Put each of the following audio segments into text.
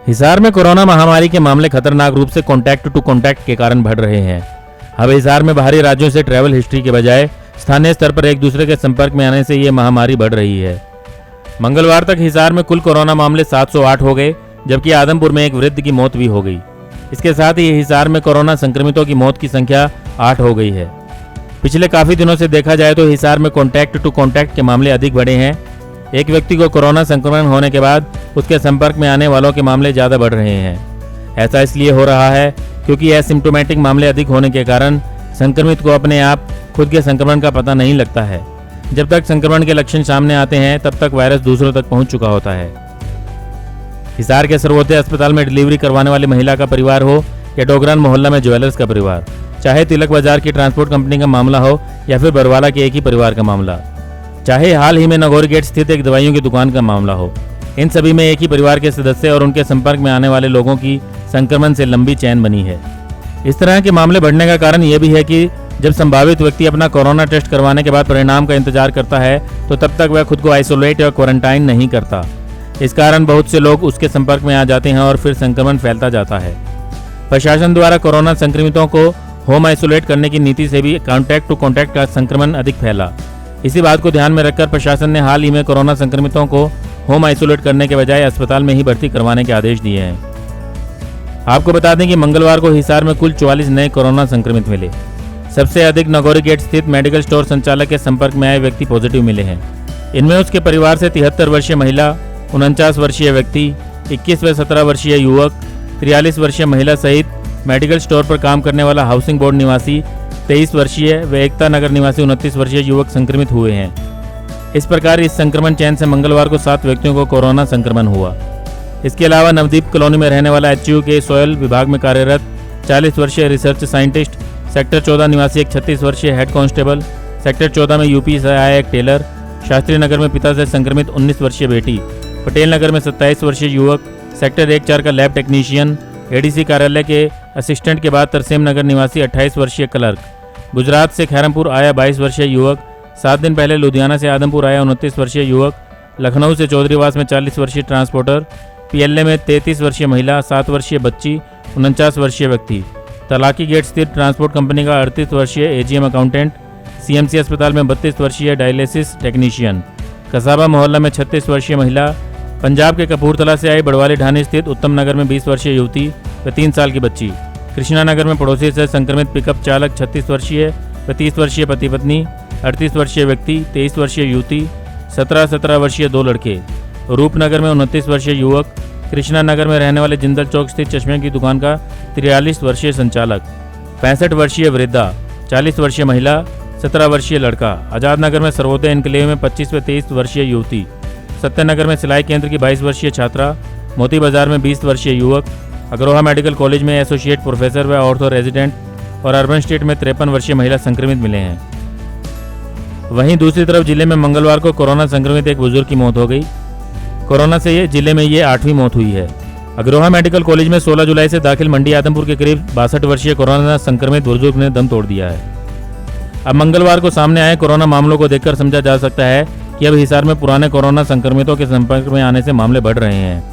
हिसार में कोरोना महामारी के मामले खतरनाक रूप से कॉन्टैक्ट टू कॉन्टैक्ट के कारण बढ़ रहे हैं। अब हिसार में बाहरी राज्यों से ट्रैवल हिस्ट्री के बजाय स्थानीय स्तर पर एक दूसरे के संपर्क में आने से ये महामारी बढ़ रही है। मंगलवार तक हिसार में कुल कोरोना मामले 708 हो गए, जबकि आदमपुर में एक वृद्ध की मौत भी हो गई। इसके साथ ही हिसार में कोरोना संक्रमितों की मौत की संख्या 8 हो गई है। पिछले काफी दिनों से देखा जाए तो हिसार में कॉन्टैक्ट टू कॉन्टैक्ट के मामले अधिक बढ़े हैं। एक व्यक्ति को कोरोना संक्रमण होने के बाद उसके संपर्क में आने वालों के मामले ज्यादा बढ़ रहे हैं। ऐसा इसलिए हो रहा है क्योंकि एसिम्प्टोमेटिक मामले अधिक होने के कारण संक्रमित को अपने आप खुद के संक्रमण का पता नहीं लगता है। जब तक संक्रमण के लक्षण सामने आते हैं तब तक वायरस दूसरों तक पहुंच चुका होता है। हिसार के सर्वोदय अस्पताल में डिलीवरी करवाने वाली महिला का परिवार हो या डोगरान मोहल्ला में ज्वेलर्स का परिवार, चाहे तिलक बाजार की ट्रांसपोर्ट कंपनी का मामला हो या फिर बरवाला के एक ही परिवार का मामला, चाहे हाल ही में नगौर गेट स्थित एक दवाइयों की दुकान का मामला हो, इन सभी में एक ही परिवार के सदस्य और उनके संपर्क में आने वाले लोगों की संक्रमण से लंबी चेन बनी है। इस तरह के मामले बढ़ने का कारण यह भी है कि जब संभावित व्यक्ति अपना कोरोना टेस्ट करवाने के बाद परिणाम का इंतजार करता है तो तब तक वह खुद को आइसोलेट या क्वारंटाइन नहीं करता। इस कारण बहुत से लोग उसके संपर्क में आ जाते हैं और फिर संक्रमण फैलता जाता है। प्रशासन द्वारा कोरोना संक्रमितों को होम आइसोलेट करने की नीति से भी कॉन्टैक्ट टू कॉन्टैक्ट का संक्रमण अधिक फैला। इसी बात को ध्यान में रखकर प्रशासन ने हाल ही में कोरोना संक्रमितों को होम आइसोलेट करने के बजाय अस्पताल में ही भर्ती करवाने के आदेश दिए हैं। आपको बता दें कि मंगलवार को हिसार में कुल 44 नए कोरोना संक्रमित मिले। सबसे अधिक नगौरी गेट स्थित मेडिकल स्टोर संचालक के संपर्क में आए व्यक्ति पॉजिटिव मिले हैं। इनमें उसके परिवार से 73 वर्षीय महिला, 49 वर्षीय व्यक्ति, 21 व 17 वर्षीय युवक, 43 वर्षीय महिला सहित मेडिकल स्टोर पर काम करने वाला हाउसिंग बोर्ड निवासी 23 वर्षीय व एकता नगर निवासी 29 वर्षीय युवक संक्रमित हुए हैं। इस प्रकार इस संक्रमण चैन से मंगलवार को 7 व्यक्तियों को कोरोना संक्रमण हुआ। इसके अलावा नवदीप कॉलोनी में रहने वाला एचयू के सोयल विभाग में कार्यरत 40 वर्षीय रिसर्च साइंटिस्ट, सेक्टर 14 निवासी एक 36 वर्षीय हेड कांस्टेबल, सेक्टर 14 में यूपी से आया एक टेलर, शास्त्री नगर में पिता से संक्रमित 19 वर्षीय बेटी, पटेल नगर में 27 वर्षीय युवक, सेक्टर 1-4 का लैब टेक्नीशियन, एडीसी कार्यालय के असिस्टेंट के बाद तरसेम नगर निवासी 28 वर्षीय क्लर्क, गुजरात से खैरमपुर आया 22 वर्षीय युवक, 7 दिन पहले लुधियाना से आदमपुर आया 29 वर्षीय युवक, लखनऊ से चौधरीवास में 40 वर्षीय ट्रांसपोर्टर, पीएलए में 33 वर्षीय महिला, 7 वर्षीय बच्ची, 49 वर्षीय व्यक्ति, तलाकी गेट स्थित ट्रांसपोर्ट कंपनी का 38 वर्षीय एजीएम अकाउंटेंट, सीएमसी अस्पताल में 32 वर्षीय डायलिसिस टेक्नीशियन, कसाबा मोहल्ला में 36 वर्षीय महिला, पंजाब के कपूरथला से आई बड़वाली ढाणी स्थित उत्तम नगर में 20 वर्षीय युवती व 3 साल की बच्ची, कृष्णा नगर में पड़ोसी से संक्रमित पिकअप चालक 36 वर्षीय व 30 वर्षीय पति पत्नी, 38 वर्षीय व्यक्ति, 23 वर्षीय युवती, 17 वर्षीय 2 लड़के, रूपनगर में 29 वर्षीय युवक, कृष्णा नगर में रहने वाले जिंदल चौक स्थित चश्मे की दुकान का 43 वर्षीय संचालक, 65 वर्षीय वृद्धा, 40 वर्षीय महिला, 17 वर्षीय लड़का, आजाद नगर में सर्वोदय एनक्लेव में 25 व 23 वर्षीय युवती, सत्यनगर में सिलाई केंद्र की 22 वर्षीय छात्रा, मोती बाजार में 20 वर्षीय युवक, अग्रोहा मेडिकल कॉलेज में एसोसिएट प्रोफेसर व ऑर्थो रेजिडेंट और अर्बन स्टेट में 53 वर्षीय महिला संक्रमित मिले हैं। वहीं दूसरी तरफ जिले में मंगलवार को कोरोना संक्रमित एक बुजुर्ग की मौत हो गई। कोरोना से ये जिले में ये 8वीं मौत हुई है। अग्रोहा मेडिकल कॉलेज में 16 जुलाई से दाखिल मंडी आदमपुर के करीब 62 वर्षीय कोरोना संक्रमित बुजुर्ग ने दम तोड़ दिया है। अब मंगलवार को सामने आए कोरोना मामलों को देखकर समझा जा सकता है कि अब हिसार में पुराने कोरोना संक्रमितों के संपर्क में आने से मामले बढ़ रहे हैं।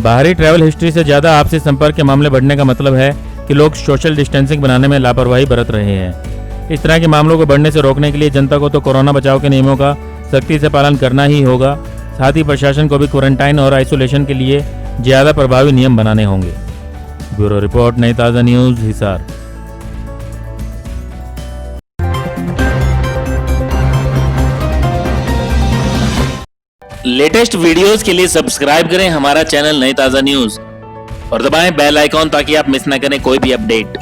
बाहरी ट्रैवल हिस्ट्री से ज्यादा आपसी संपर्क के मामले बढ़ने का मतलब है कि लोग सोशल डिस्टेंसिंग बनाने में लापरवाही बरत रहे हैं। इस तरह के मामलों को बढ़ने से रोकने के लिए जनता को तो कोरोना बचाव के नियमों का सख्ती से पालन करना ही होगा, साथ ही प्रशासन को भी क्वारंटाइन और आइसोलेशन के लिए ज्यादा प्रभावी नियम बनाने होंगे। ब्यूरो रिपोर्ट, नई ताज़ा न्यूज़, हिसार। लेटेस्ट वीडियोस के लिए सब्सक्राइब करें हमारा चैनल नई ताज़ा न्यूज़ और दबाएं बेल आइकॉन ताकि आप मिस न करें कोई भी अपडेट।